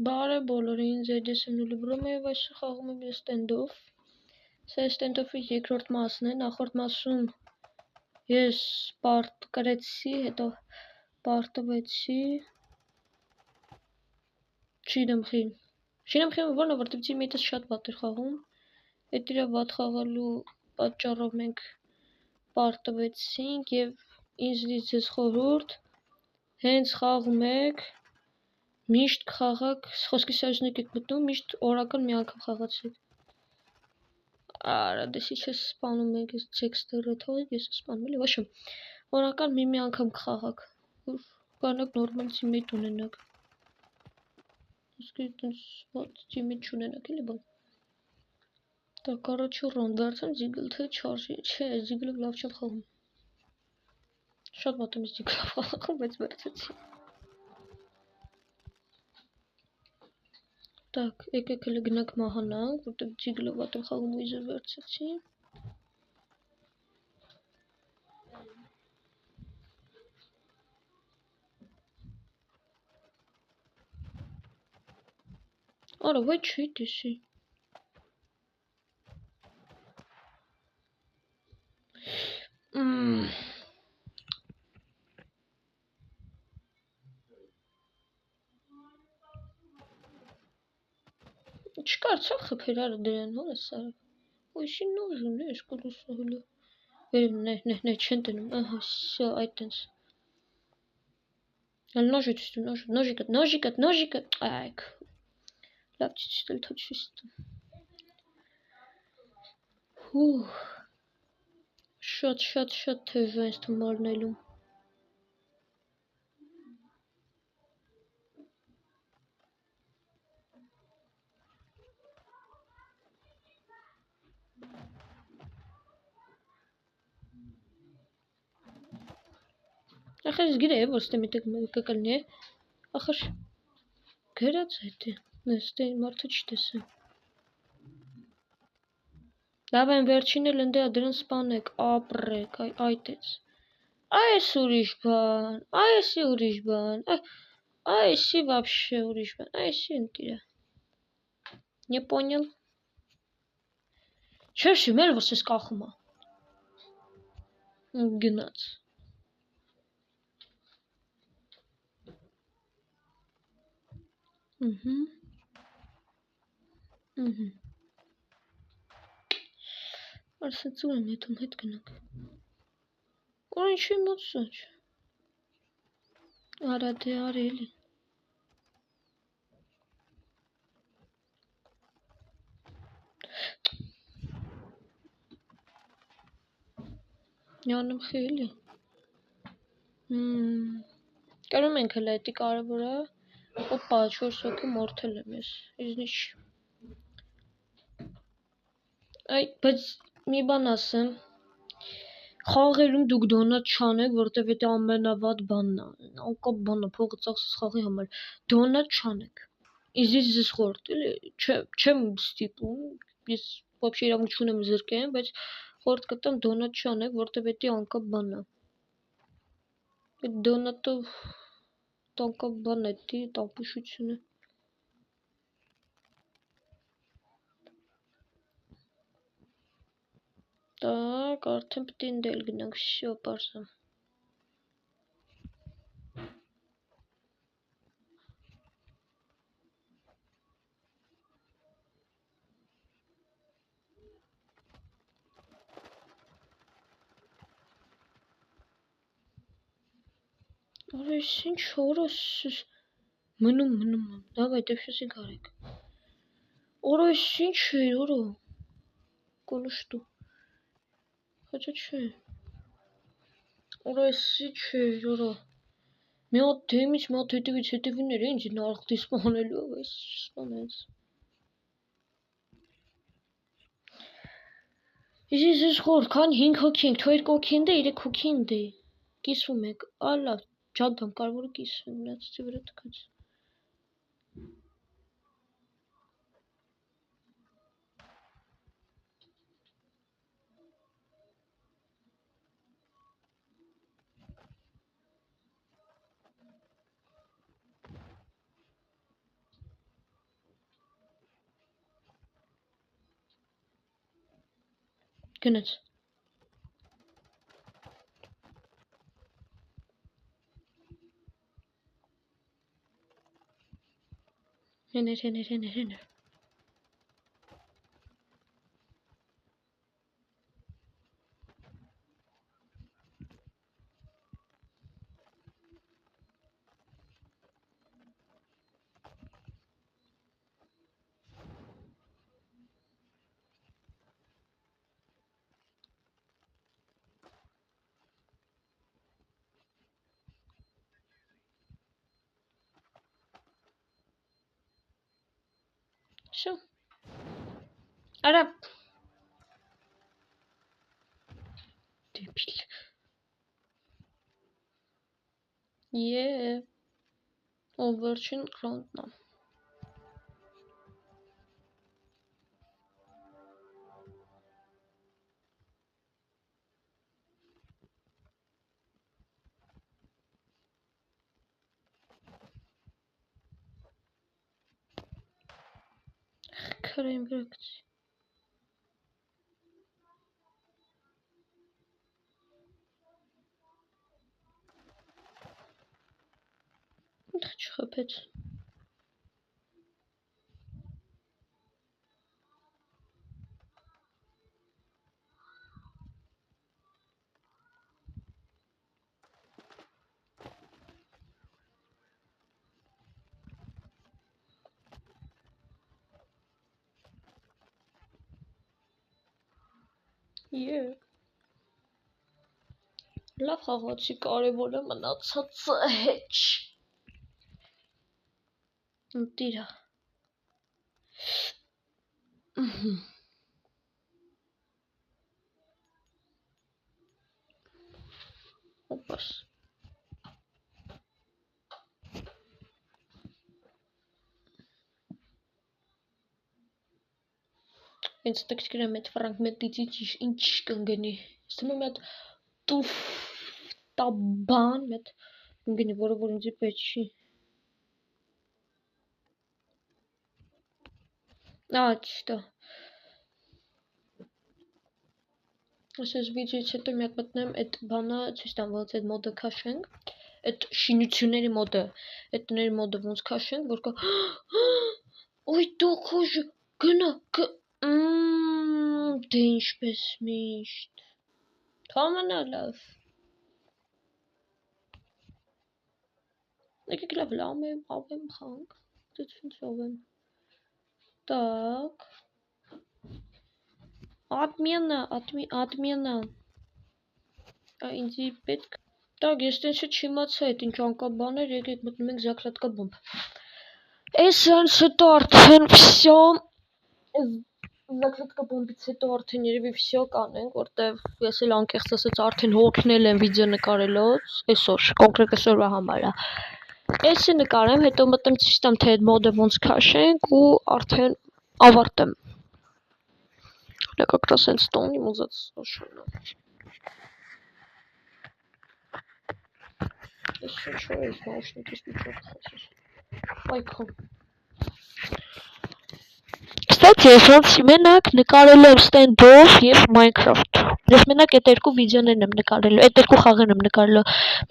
Բարը բոլորին, ձեր ես եմ Լուլիբրոմը և այս խաղում եմ ստենդով։ Սա ստենդովի երկրորդ մասն է, նախորդ մասում ես պարտ կրեցի, հետո պարտվեցի չգիտեմ որն է, որտեղ թիմեյթս շատ վատ էր խաղում։ Այդ իր վատ խաղալու պատճառով մենք պարտվեցինք և ինձնից ձեզ խորհուրդ, հենց խաղում եք միշտ խաղաք, խոսքի սայուսնեք եք մտնում, միշտ օրական մի անգամ խաղացեք։ Արա, դե сейчас սպանում եք, ես տեքստերը թողեք, ես սպանում եմ, ոչ եմ։ Օրական մի անգամ կխաղաք, որ կանաք նորմալ թիմեյթ ունենաք։ Իսկ այդպես ված թիմեյթ չունենաք, էլի բան։ Так, առաջի ռաունդ վերցեմ Զիգլ թե չարժի, չէ, Զիգլով լավ չեմ խաղում։ Շատ վատ եմ Զիգլով խաղում, բայց վերցեցի։ Так, եկեք հələ գնանք մահանանք, որտեղ Զիգլով վատ եմ խաղում ու իզը վերցեցի։ Արա, վայ չի տեսի։ Չկարծա խփեր արա դրան, հո է սա։ Ոյսի նոժուն է, սկոլոսը հլը։ Վերև, նե, չեն տնում, ահա, всё, այդտենց։ Հələ նոժիկը, այք։ Լավ չիստել, թո չիստել։ Շատ թեժ է այս թմարն այլում։ Ախր ես գիրե, որ ստե միտեք կկլնի է, ախր գրած է դե, ստե մարդը չտեսը։ Լավ են վերջին էլ ընդե դրան սպանեք, ապրեք, այդեց։ Այս ուրիշ բան, այսի вообще ուրիշ բան, այսի ընտիրա։ Не понял։ Չես իմել, որ սես կախում է։ Գնաց։ Արսացու եմ հետում հետ գնանք։ Որ ինչի մոտ սաչ։ Արա դե արի էլի։ Յանım խելի։ Կարում ենք հլա էտի կարևոր է։ Օպա, 4 հոգի մորթել եմ ես, իզնիշ։ Այ, բայց մի բան ասեմ, խաղերում դուք դոնատ չանեք, որտև էտի ամենավատ բանն է, անկապ բանն է, փողը ծախսես խաղի համար, դոնատ չանեք, իզից ձեզ խորտ, էլի, չեմ ստիպում, ես ոобще իրավունք չունեմ զրկեմ, բայց խորտ կտամ դոնատ չանեք, որտև էտի անկապ բանն է, այդ դոնատով տանկապ բանն է էտի, տամպուշությունը։ Так, արդեն պտի ընդել գնանք, всё, պարզա։ Արա ես ինչ օրս մնում, դավայ դեպշեսին կարեք։ Արա ես ինչ է, արա, կոլուշտու, հաճա չէ։ Արա ես ինչ է, արա, մի հատ դեմից, մի հատ հետևից հետևին էր, ինձ նարխտի սպանելու, այս սպանեց։ Իզի զեզ խոր, քան 5 հոգի ենք, թո 2 հոգի ընդ է, 3 հոգի ընդ է, կիսվում եք, ալավ, ջանտամ, կարևորը կիսվում, մնացեցի վրա տքած։ Գնաց։ Հեներ։ Շո։ Արա դեպիլ։ Ով վերջին ռաունդն է։ Քրեմ գրակցի։ Չխփեց։ Լավ խաղացի, կարևորը մնացածը հեչ։ Տիրա։ Օպաս։ Ինձ տեքստ գրեմ այդ ֆրանկ մետիցի ինչ կընկնի։ Ստում եմ այդ տուֆ տաբան մետ կընկնի, որը որ ինձ պետք չի։ Չտա։ Այսպես վիդեոից հետո մի հատ մտնեմ այդ բանը ցույց տամ ոնց այդ մոդը քաշենք, այդ շինությունների մոդը, այդ տների մոդը ոնց քաշենք, որ կա Ոյ դու խոժ գնա դե ինչպես միշտ Թամանա լավ Եկեք լավ ավեմ խանք դու Так Отмена ինձի պետք Так, ես տենցը չիմացա այդ ինչ անկա բաներ, եկեք մտնում ենք закладка бомб Այս հենց հետո արդեն всё закладка բոմբից հետո արդեն երևի всё կանենք, որտեվ ես էլ անկեղծ ասած արդեն հոգնել եմ վիդեո նկարելուց, այսօր, կոնկրետ այսօրվա համար է Էսը նկարեմ, հետո մտեմ ցույց տամ թե այդ մոդը ոնց քաշենք ու արդեն ավարտեմ Я как раз инстон ему заслушала. Еще что есть наушники включать хочешь? Айкон. Кстати, ես մենակ նկարել եմ ստենդով եւ Minecraft։ Ես մենակ այդ երկու վիդեոներն եմ նկարել, այդ երկու խաղերն եմ նկարել։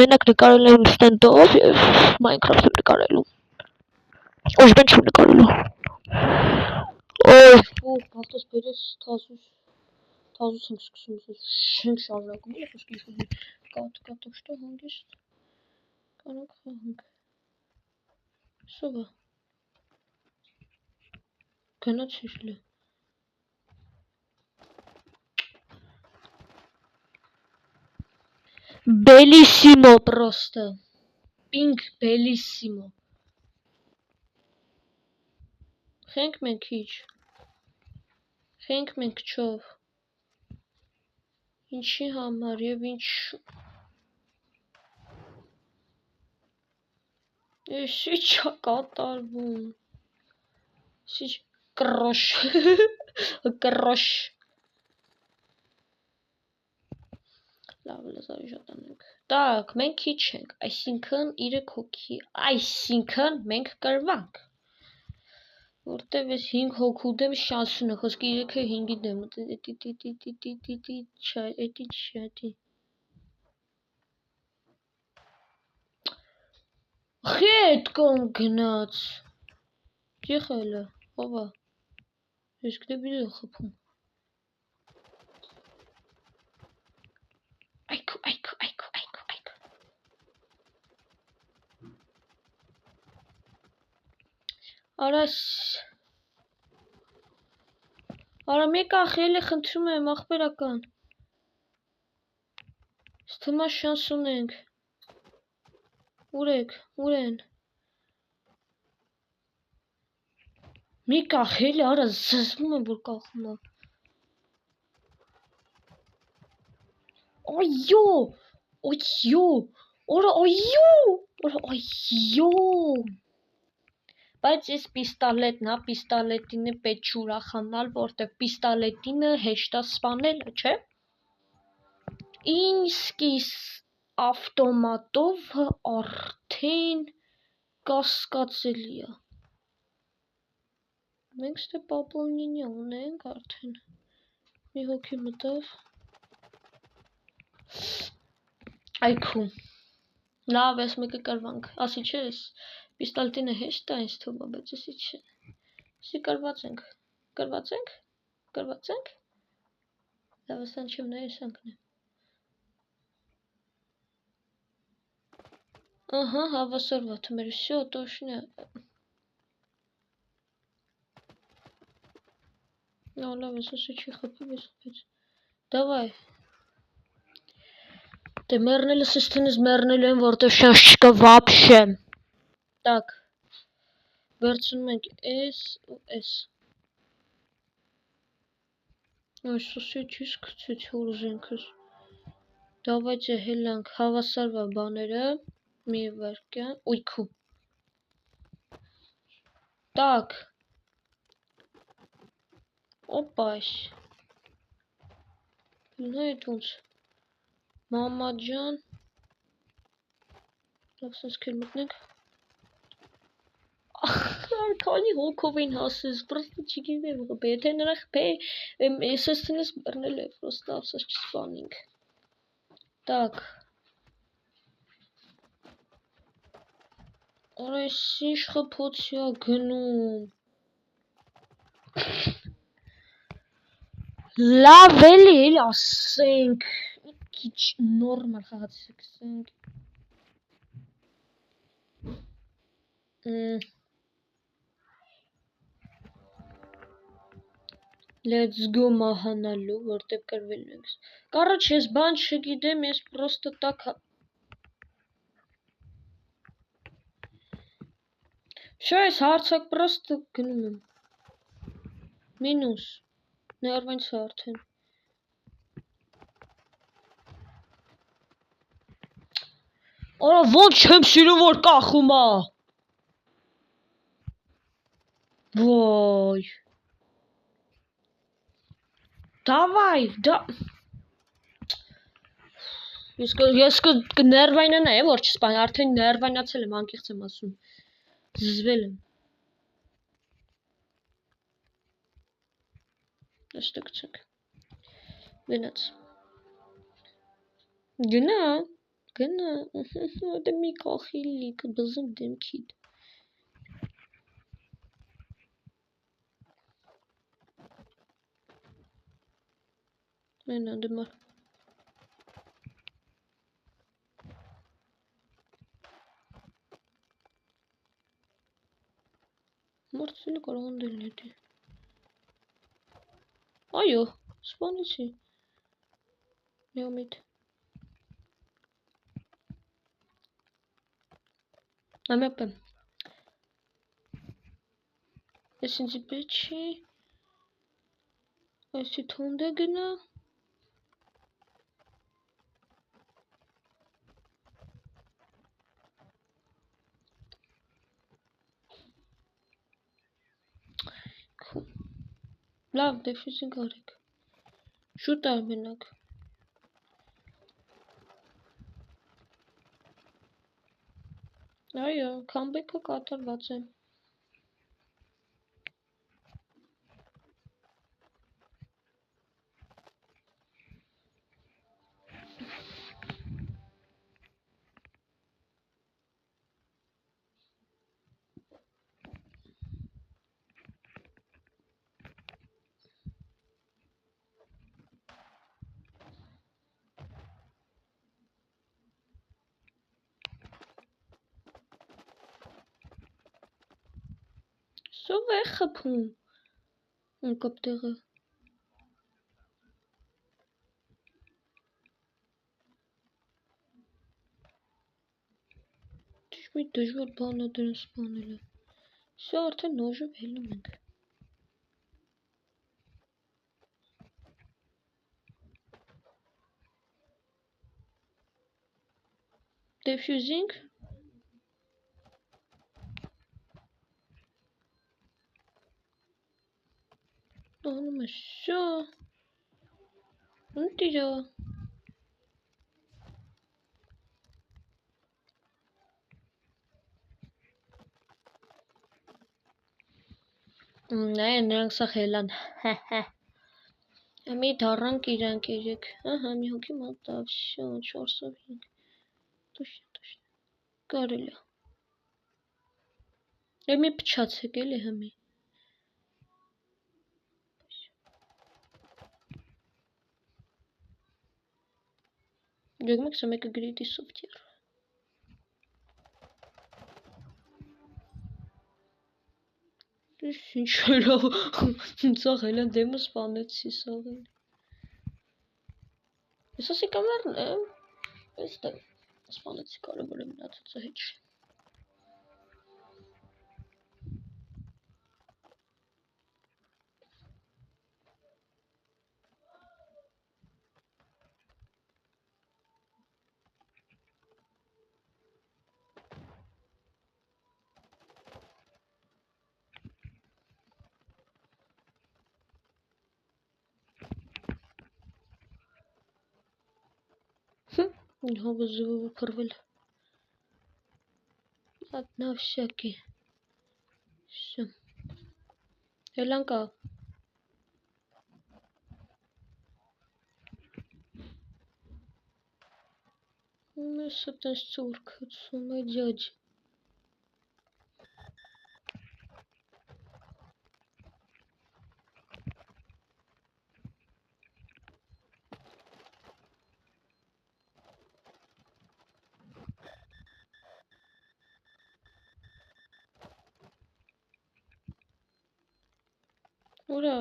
Մենակ նկարել եմ ստենդով եւ Minecraft եմ նկարել։ Ոչ բան չեմ նկարել։ Օ, բախտս բերես Թազուս եմ սկսում շենք շարունակում եմ խոսքի կատ что հանգիստ կանանք խաղանք Սովա գնացիր լը Bellissimo просто Pink bellissimo Խենք մենք քիչ Խենք մենք չով Ինչի համար եւ ինչ Էսի չա կատարվում Էսի կրոշ կրոշ Լավ լազարի շատանենք Так, մենք քիչ ենք, այսինքն 3 հոգի, այսինքն մենք կրվանք Որտեվ ես 5 հոգու դեմ շանսուն է, խոսքի 3-ը 5-ի դեմ, էդի Խետ կոն գնաց, եղել է, ովա, ես գտեբիլ է խպում, այքու, Արա մեկ ախել է խնդրում եմ, ախպերական, ստումա շանս ունենք, ուր են, մեկ ախել է, արա զզվում եմ, որ կախում է, այո, բայց ես պիստալետն է, պիստալետինը պետք չի ուրախանալ, որտև պիստալետինը հեշտ է սպանելը, չէ։ Ինսկիս ավտոմատով արդեն կասկածելի է։ Մենք ստե պապոնինյա ունենք արդեն։ Մի հոգի մտավ։ Այքու։ Լավ, ես մեկը կրվանք։ Ասի չէ, ես պիստալետինը հեշտ է ինձ թվում, բայց եսի չէ։ Եսի կրվածենք։ Կրվածենք։ Լավ, ասան չեմ նա ես անկնեմ։ Ահա, հավասարվա թմեր, всё, точно։ Լավ, ես ասի չի խփի, բայց Давай։ Դե մեռնելը սստենս մեռնելու են, որտեղ շանս չկա вообще։ Так։ Վերցնում ենք S ու S։ Այս սոսիջից գցեց հորզենքս։ Давайте հելանք հավասարվա բաները։ Մի վարկյան։ Ույքու։ Так։ Опась։ Ну и тут. Մամա ջան։ Լավ սենց կել մտնենք։ Քանի հոգով էին հասես, просто չգիտեմ, եթե նրա սստենս մեռնել է, просто ասած չսպանինք։ Так։ Արա ես ինչ խփոցյա գնում։ Լավ էլի ասենք։ Մի քիչ նորմալ խաղացենք։ Let's go մահանալու, որտեղ կրվել ենք։ Короче, ես բան չգիտեմ, ես просто так Всё, ես հարցակ просто գնում եմ։ Մինուս։ Ներվանց արդեն։ Արա ոնց չեմ սիրում որ կախում է։ Ոյ։ Давай, да։ Ես կներվայնանա է, որ չսպան, արդեն ներվայնացել եմ, անկեղծ եմ ասում։ Զզվել եմ։ Այստեղ գցենք։ Գնաց։ Գնա։ Դե մի կախիլի կբզում դեմքիդ։ Մենա դմար։ Մորցելը կարող են դելն էդի։ Այո, սպանեցի։ Միամիտ։ Ամեպը։ Ես ինձի պեչի։ Այսի թոնդ է գնա։ Լավ, դեֆյուզինգ արեք։ Շուտ արմենակ։ Այո, կամբեքը կատարված է։ Սով է խփում։ Ընկապ տեղը։ Մի դժվար բան է դրան սպանելը։ Սա արդեն նոժով հելնում ենք։ Defusing։ Անում է սա։ Ընտիրա։ Նրանք սա խելան։ Մի դառանք իրանք երեք։ Ահա մի հոգի մտավ, всё 405։ Точно։ Կարելի է։ Մի փչացեք էլի հիմի։ Դուք մեկը գրիդի software։ Ինչ լավ։ Սա հելան դեմը սպանեցի սաղին։ Ես ասի կամերն է։ Էստե սպանեցի կարևորը մնացածը հետ չի։ Հավը զվովը փրվել։ На всякий. Всё. Հելանկա։ Մեզ այդպես ծուրկացում է ջաջ։ Ուրա։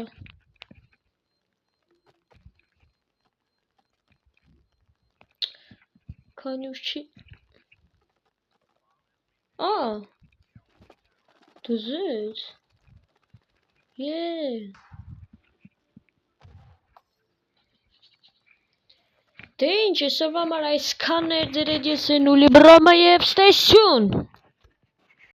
Քանյուշ չի։ Դզեց։ Դե ինչ, այսօրվա համար այսքանն էր, ձեր հետ ես Նուլի Բրոմը եւ stay tuned։